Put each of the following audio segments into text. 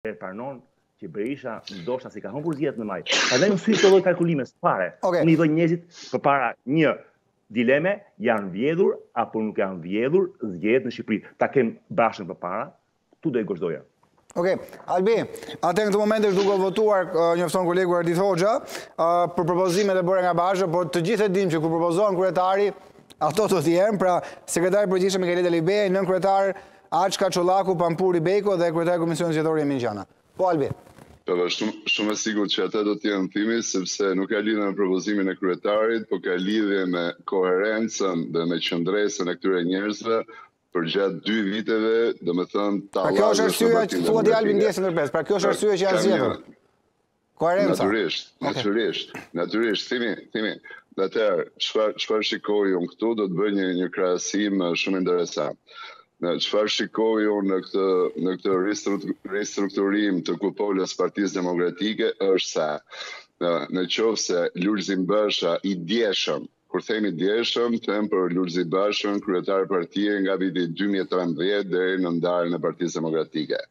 pranon që Berisha ndoshta si ka humbur zgjedhjet në maj. Prandaj unë syj të lloj kalkulime fare. Okay. Unë i vë njerëzit përpara një dileme, janë vjedhur apo nuk janë vjedhur zgjedhjet në Shqipëri. Ta kem Bashën përpara, tu do i gozdoja. Okej, Albi, atë në këtë moment është duke votuar njofton kolegu Ardit Hoxha për propozimet e bëra nga Basha, por të gjithë e dim që kur propozohen kryetari, ato do të jenë, pra sekretari i përgjithshëm Mikeleta Libej, nën kryetar Açka Çollaku, Pampuri Beko dhe kryetari i Komisionit Zgjedhor Emin Gjana. Po Albi. Shumë e sigurt që ata do të jenë thimi, sepse nuk ka lidhje me propozimin e kryetarit, por ka lidhje me koherencën dhe me qëndresën e këtyre njerëzve për gjatë 2 viteve, domethënë Pra kjo është arsyeja që thuat i Albin ndjesën ndërpres. Pra kjo është arsyeja që janë zgjedhur. Koherenca. Natyrisht, thimi. Atëherë, çfarë shikoj unë këtu, do të bëj një krahasim shumë interesant. Çfarë shikoj unë në këtë ristrukturim të kupolës Partisë Demokratike është se në qoftë se Lulzim Basha i djeshëm, kur themi djeshëm, them për Lulzim Bashën, kryetar partie nga viti 2013 deri në ndarjen e Partisë Demokratike.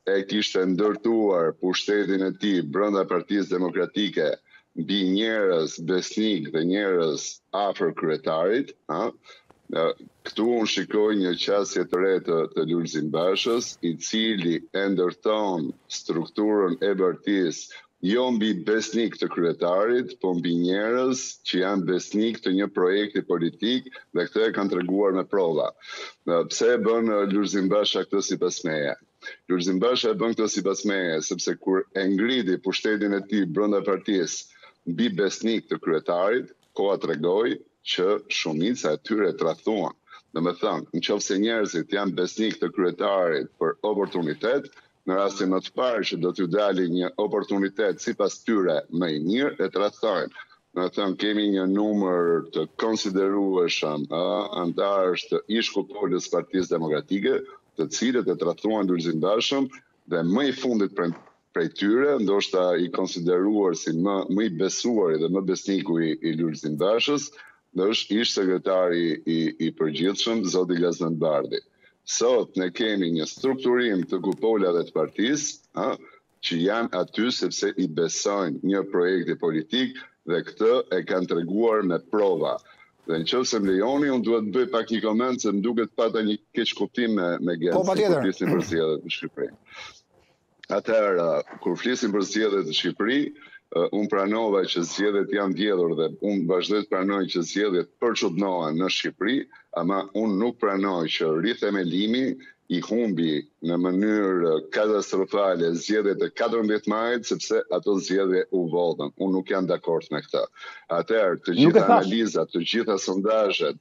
E kishte ndërtuar pushtetin e tij brenda Partisë Demokratike mbi njerëz besnik dhe njerëz afër kryetarit, këtu unë shikoj një qasje të re të Lulzim Bashës, i cili e ndërton strukturën e partisë jo mbi besnik të kryetarit, po mbi njerëz që janë besnik të një projekti politik dhe këtë e kanë treguar me prova. Pse e bën Lulzim Basha këtë sipas meje? Lulzim Basha e bën këtë sipas meje, sepse kur e ngriti pushtetin e tij brenda partisë mbi besnik të kryetarit, koha tregoi që shumica e tyre tradhuan. Domethënë, nëse njerëzit janë besnik të kryetarit për oportunitet, në rastin më të parë që do t'ju dali një oportunitet sipas tyre më i mirë, e tradhtojnë. Domethënë, kemi një numër të konsiderueshëm antarësh të ish-kupolës Partisë Demokratike, të cilët e tradhuan Lulzim Bashën dhe më i fundit prej tyre, ndoshta i konsideruar si më i besuar dhe më besniku i Lulzim Bashës, është ish sekretari i përgjithshëm zoti Gazmend Bardhi. Sot ne kemi një strukturim të kupolave të partisë, që janë aty sepse i besojnë një projekti politik dhe këtë e kanë treguar me prova. Dhe nëse më lejoni, unë duhet bëj pak një koment se më duket pata një keq kuptim me Genci kur flisim për zgjedhjet në Shqipëri. Atëherë, kur flisim për zgjedhjet në Shqipëri, unë pranova që zgjedhjet janë vjedhur dhe unë vazhdoj të pranoj që zgjedhjet përçudnohen në Shqipëri, ama unë nuk pranoj që rithemelimi i humbi në mënyrë katastrofale zgjedhjet e 14 majit, sepse ato zgjedhje u vodhën. Unë nuk jam dakord me këtë. Atëherë, të gjitha analizat, të gjitha sondazhet,